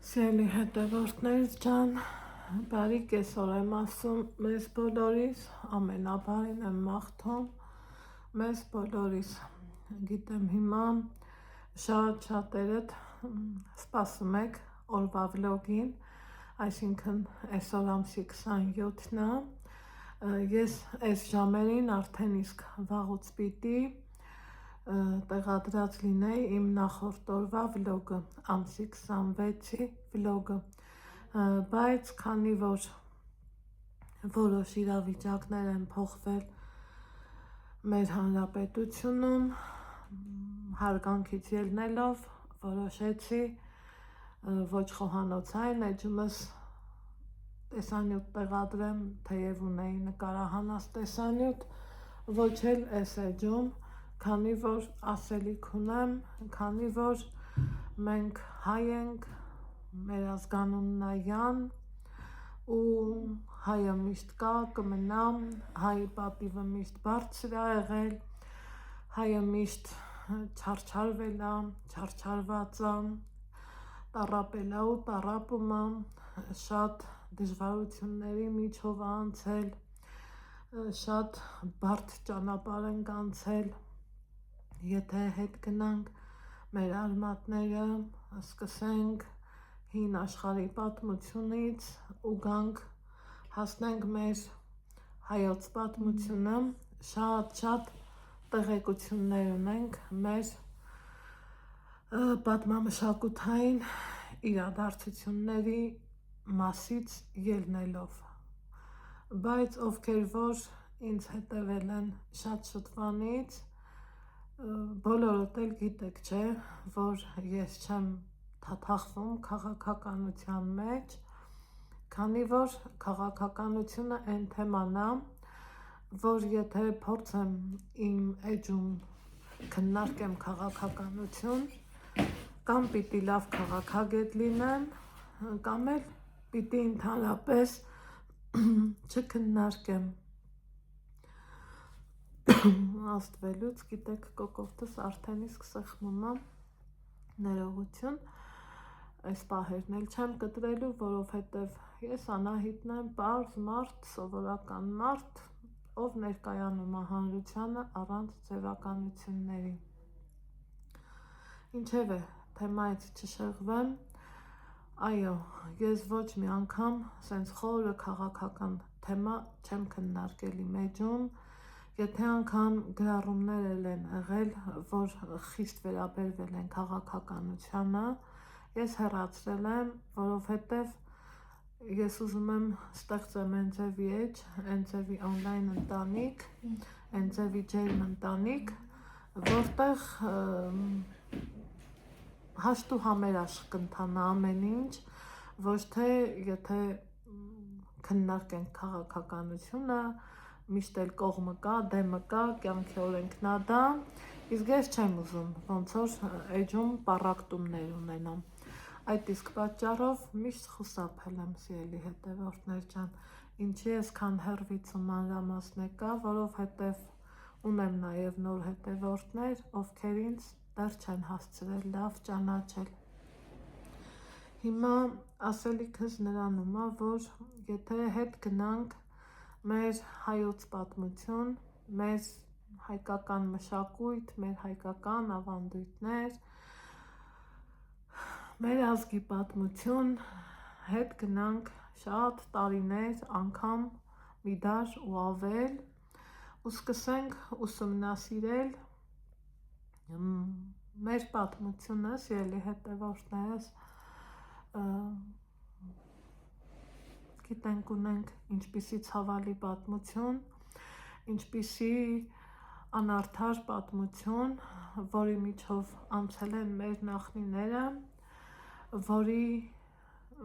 Սիրելի հետևորդներ ջան, բարի կեսօր եմ ասում մեզ բոլորիս, ամենաբարին եմ մաղթում մեզ բոլորիս։ Գիտեմ հիմա շատերդ սպասում եք օրվա վլոգին, այսինքն այսօր ամսի 27-ն է, ես այս ժամերին արդեն իսկ վաղուց պիտի տեղադրած լինեի իմ նախորդ օրվա վլոգը, ամսի 26-ի վլոգը, բայց քանի որ որոշ իրավիճակներ են փոխվել մեր հանրապետությունում, հարգանքից ելնելով որոշեցի ոչ խոհանոցային էջումս տեսանյութ տեղադրեմ, թեև ունեի նկարահանած տեսանյութ, ոչ էլ այս էջում, քանի որ ասելիք ունեմ, քանի որ մենք հայ ենք, մեր ազգանունն է Յան ու հայը միշտ կա, կմնա, հայի պատիվը միշտ բարձր է եղել, հայը միշտ չարչարվել է, չարչարված է, տառապել է ու տառապում է, շատ դժվարությունների միջով է անցել, շատ բարդ ճանապարհ ենք անցել, եթե հետ գնանք մեր արմատները, սկսենք հին աշխարհի պատմությունից ու գանք հասնենք մեր հայոց պատմությունը, շատ տեղեկություններ ունենք մեր պատմամշակութային իրադարձությունների մասից ելնելով, բայց ովքեր որ ինձ հետևել են շատ շուտվանից, բոլորդ էլ գիտեք, չէ, որ ես չեմ թաթախվում քաղաքականության մեջ, քանի որ քաղաքականությունը այն թեման է, որ եթե փորձեմ իմ էջում քննարկեմ քաղաքականություն, կամ պիտի լավ քաղաքագետ լինեմ, կամ էլ պիտի ընդհանրապես չքննարկեմ, աստվելուց, գիտեք, կոկորդս արդեն իսկ սեղմում է, ներողություն, այս պահերն էլ չեմ կտրելու, որովհետև ես Անահիտն եմ, պարզ մարդ, սովորական մարդ, ով ներկայանում է հանրությանը առանց ձևականությունների, ինչևէ, թեմայից չշեղվեմ, այո, ես ոչ մի անգամ սենց խորը քաղաքական թեմա չեմ քննարկել իմ էջում, եթե անգամ գրառումներ էլ են եղել, որ խիստ վերաբերվել են քաղաքականությանը, ես հեռացրել եմ, որովհետև ես ուզում եմ ստեղծեմ այն ձևի էջ, այն ձևի օնլայն ընտանիք, այն ձևի ջերմ ընտանիք, որտեղ հաշտ ու համերաշխ կընթանա ամեն ինչ, ոչ թե եթե քննարկենք քաղաքականությունը, միշտ էլ կողմը կա, դեմը կա, կյանքի օրենքն է դա, իսկ ես չեմ ուզում ոնց որ էջում պառակտումներ ունենամ, այդ իսկ պատճառով միշտ խուսափել եմ, սիրելի հետևորդներ ջան, ինչի այսքան հեռվից ու մանրամասն եկա, որովհետև ունեմ նաև նոր հետևորդներ, ովքեր ինձ դեռ չեն հասցրել լավ ճանաչել, հիմա ասելիքս նրանում է, որ եթե հետ գնանք մեր հայոց պատմություն, մեր հայկական մշակույթ, մեր հայկական ավանդույթներ, մեր ազգի պատմություն, հետ գնանք շատ տարիներ, անգամ մի դար ու ավել ու սկսենք ուսումնասիրել մեր պատմությունը, սիրելի հետևորդներս, գիտենք ունենք ինչպիսի ցավալի պատմություն, ինչպիսի անարդար պատմություն, որի միջով անցել են մեր նախնիները, որի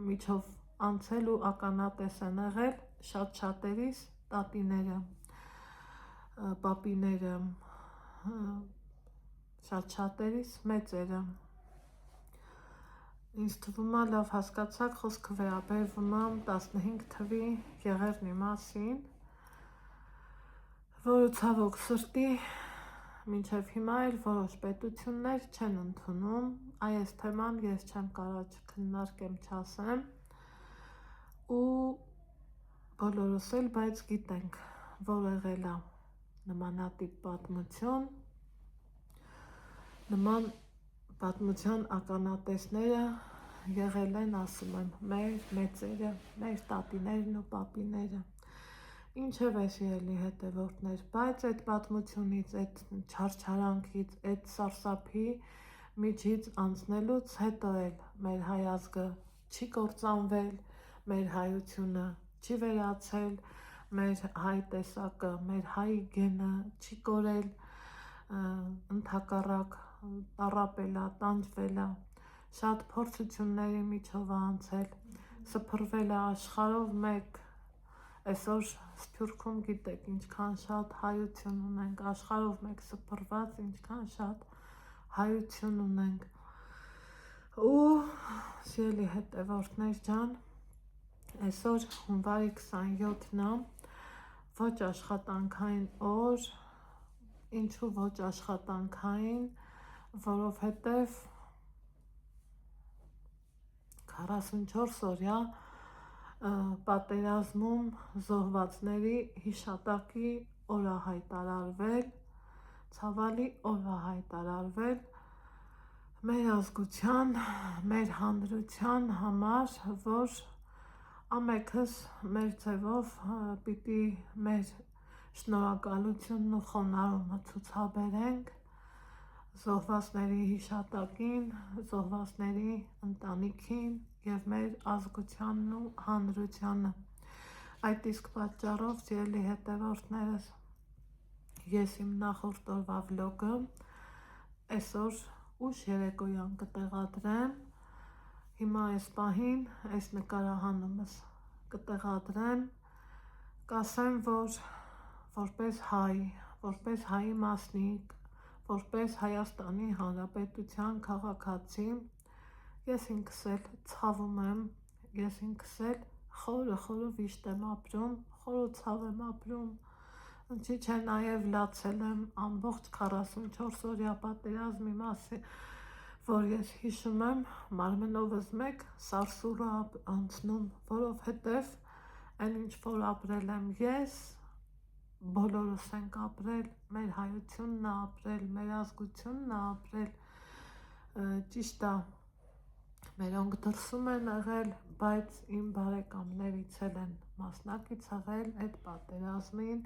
միջով անցել ու ականատես են եղել շատերիս տատիները, պապիները, շատերիս մեծերը, ինձ թվում է լավ հասկացաք, խոսքը վերաբերվում է 15 թվի Եղևնի մասին, որը ցավոք սրտի մինչև հիմա էլ որոշ պետություններ չեն ընդունում այս թեման ես չեմ կարա չքննարկեմ, չասեմ ու բոլորս էլ, բայց գիտենք, որ եղել է նմանատիպ պատմություն, նման պատմության ականատեսները եղել են, ասում եմ, մեր մեծերը, մեր տատիներն ու պապիները, ինչև էլի հետևորդներ, բայց այդ պատմությունից, այդ չարչարանքից, այդ սարսափի միջից անցնելուց հետո էլ մեր հայ ազգը չի կործանվել, մեր հայությունը չի վերացել, մեր հայ տեսակը, մեր հայ գենը չի կորել, ընդհակառակ տառապել է, տանջվել է, շատ փորձությունների միջով անցել, սփռվել է աշխարհով մեկ, այսօր Սփյուռքում գիտեք ինչքան շատ հայություն ունենք, աշխարհով մեկ սփռված ինչքան շատ հայություն ունենք ու սիրելի հետևորդներ ջան, այսօր հունվարի 27-ն է, ոչ աշխատանքային օր, ինչու ոչ աշխատանքային, որովհետև 44 օրյա պատերազմում զոհվածների հիշատակի օր է հայտարարվել, ցավալի օր է հայտարարվել մեր ազգության, մեր հանրության համար, որ ամենքս մեր ձևով պիտի մեր շնորհակալությունն ու խոնարհումը ցուցաբերենք զոհվածների հիշատակին, զոհվածների ընտանիքին և մեր ազգությանն ու հանրությանը։ Այդ իսկ պատճառով, սիրելի հետևորդներս, ես իմ նախորդ օրվա վլոգը այսօր ուշ երեկոյան կտեղադրեմ, հիմա այս պահին այս նկարահանումս կտեղադրեմ, կասեմ, որ որպես հայ, որպես հայի մասնիկ, որպես Հայաստանի Հանրապետության քաղաքացի, ես ինքս էլ ցավում եմ, ես ինքս էլ խորը վիշտ եմ ապրում, խորը ցավ եմ ապրում, ինչի՞ չէ նաև լացել եմ ամբողջ 44 օրյա պատերազմի մասին, որ ես հիշում եմ, մարմնովս մեկ սարսուռ է անցնում, որովհետև այն ինչ որ ապրել եմ ես, բոլորս ենք ապրել, մեր հայությունն է ապրել, մեր ազգությունն է ապրել, ճիշտ է, մերոնք դրսում են եղել, բայց իմ բարեկամներից էլ են մասնակից եղել այդ պատերազմին,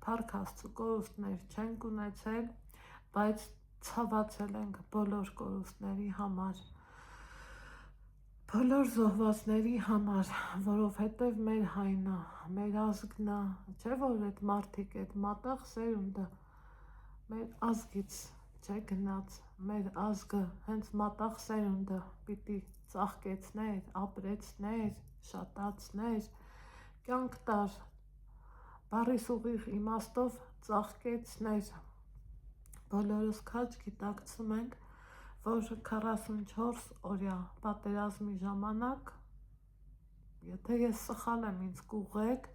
փառք Աստծո կորուստներ չենք ունեցել, բայց ցավացել ենք բոլոր կորուստների համար, բոլոր զոհվածների համար, որովհետև մեր հայն է, մեր ազգն է, չէ՞ որ այդ մարդիկ, այդ մատաղ սերունդը մեր ազգից չէ գնաց, մեր ազգը հենց մատաղ սերունդը պիտի ծաղկեցներ, ապրեցներ, շատացներ, կյանք տար, բառիս ուղիղ իմաստով ծաղկեցներ, բոլորս քաջ գիտակցում ենք, որ 44 օրյա պատերազմի ժամանակ, եթե ես սխալ եմ ինձ կուղղեք,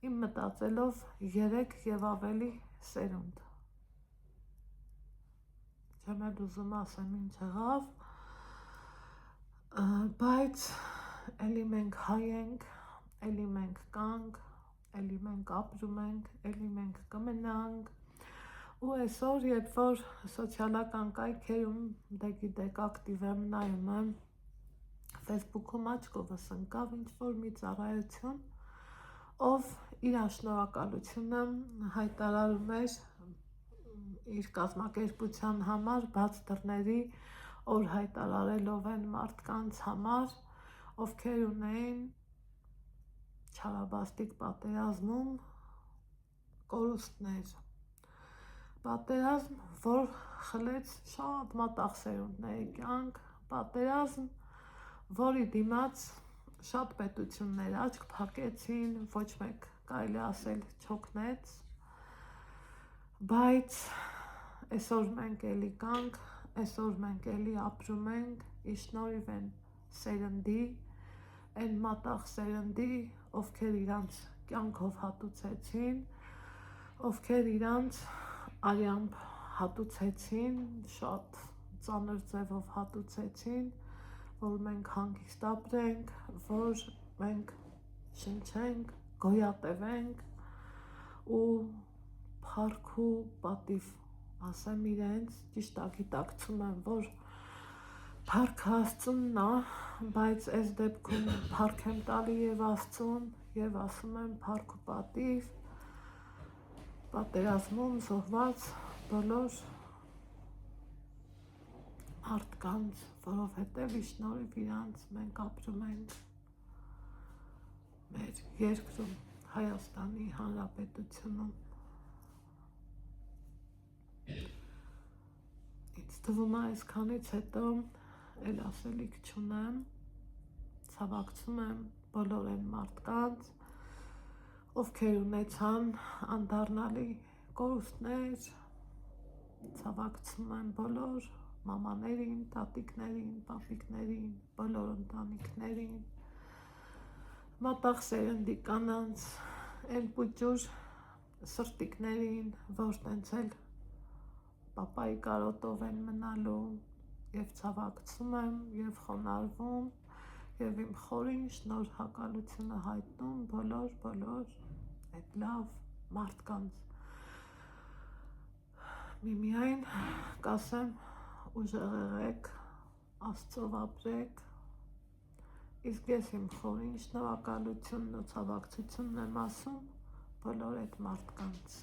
իմ մտածելով 3 և ավելի սերունդ, չեմ էլ ուզում ասեմ ինչ եղավ, բայց էլի մենք հայ ենք, էլի մենք կանք, էլի մենք ապրում ենք, էլի մենք կմնանք, ու այսօր, երբ որ սոցիալական կայքերում, դե գիտեք, ակտիվ եմ, նայում եմ, Facebook-ում աչքովս ընկավ ինչ-որ մի ծառայություն, ով իր շնորհակալությունը հայտարարում էր իր կազմակերպության համար բաց դռների օր հայտարարելով են մարդկանց համար, ովքեր ունեին չարաբաստիկ պատերազմում կորուստներ, պատերազմ, որ խլեց շատ մատաղ սերունդների կյանք, պատերազմ, որի դիմաց շատ պետություններ աչք փակեցին, ոչ մեկ կարելի ասել չօգնեց, բայց այսօր մենք էլի կանք, այսօր մենք էլի ապրում ենք, ի շնորհիվ են սերնդի, այն մատաղ սերնդի, ովքեր իրանց կյանքով հատուցեցին, ովքեր իրանց արյամբ հատուցեցին շատ ծանր ձևով հատուցեցին, որ մենք հանգիստ ապրենք, որ մենք շնչենք, գոյատևենք ու փառք ու պատիվ ասեմ իրենց, ճիշտ ագիտակցում եմ, որ փառքը Աստծունն է, բայց այս դեպքում փառք եմ տալի եւ Աստծուն եւ ասում եմ փառք ու պատիվ պատերազմում զոհված բոլոր մարդկանց, որովհետև ի շնորհիվ իրանց մենք ապրում ենք մեր երկրում, Հայաստանի Հանրապետությունում։ Ինձ թվում է այսքանից հետո էլ ասելիք չունեմ, ցավակցում եմ բոլոր այն մարդկանց, ովքեր ունեցան անդառնալի կորուստներ, ցավակցում եմ բոլոր մամաներին, տատիկներին, պապիկներին, բոլոր ընտանիքներին, մատաղ սերնդի կանանց, այն պուճուր սրտիկներին, որ տենց էլ պապայի կարոտով են մնալու, եւ ցավակցում եմ եւ խոնարհվում եւ իմ խորին շնորհակալությունը հայտնում բոլոր այդ լավ մարդկանց։ Միմիայն կասեմ ուժեղ եղեք, Աստծով ապրեք, իսկ ես իմ խորին շնորհակալությունն ու ցավակցությունն եմ ասում բոլոր այդ մարդկանց։